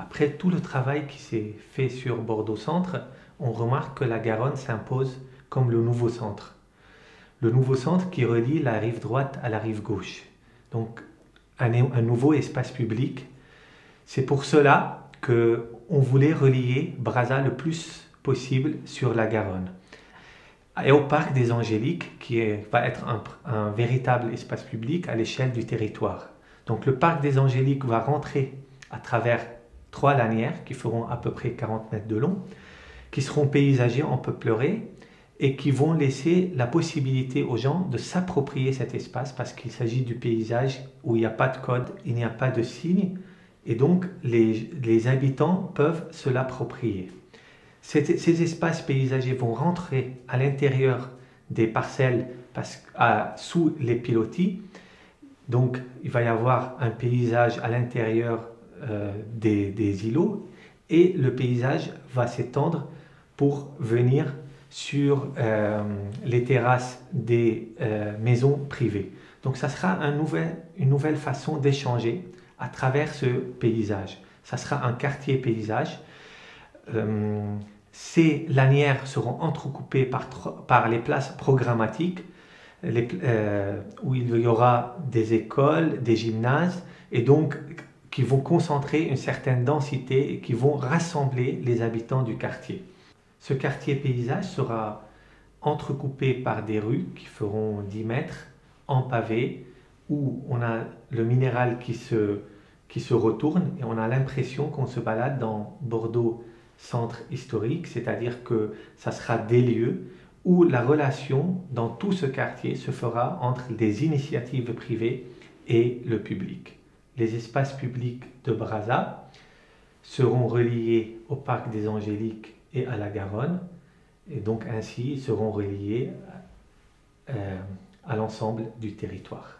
Après tout le travail qui s'est fait sur Bordeaux Centre, on remarque que la Garonne s'impose comme le nouveau centre. Le nouveau centre qui relie la rive droite à la rive gauche. Donc un nouveau espace public. C'est pour cela qu'on voulait relier Brazza le plus possible sur la Garonne. Et au parc des Angéliques, va être un véritable espace public à l'échelle du territoire. Donc le parc des Angéliques va rentrer à travers 3 lanières qui feront à peu près 40 mètres de long, qui seront paysagées en peupleraies et qui vont laisser la possibilité aux gens de s'approprier cet espace parce qu'il s'agit du paysage où il n'y a pas de code, il n'y a pas de signe et donc les habitants peuvent se l'approprier. Ces espaces paysagers vont rentrer à l'intérieur des parcelles sous les pilotis. Donc il va y avoir un paysage à l'intérieur des îlots et le paysage va s'étendre pour venir sur les terrasses des maisons privées. Donc ça sera une nouvelle façon d'échanger à travers ce paysage. Ça sera un quartier paysage. Ces lanières seront entrecoupées par les places programmatiques où il y aura des écoles, des gymnases et donc qui vont concentrer une certaine densité et qui vont rassembler les habitants du quartier. Ce quartier paysage sera entrecoupé par des rues qui feront 10 mètres en pavé où on a le minéral qui se retourne et on a l'impression qu'on se balade dans Bordeaux centre historique, c'est-à-dire que ça sera des lieux où la relation dans tout ce quartier se fera entre des initiatives privées et le public. Les espaces publics de Brazza seront reliés au parc des Angéliques et à la Garonne et donc ainsi seront reliés à l'ensemble du territoire.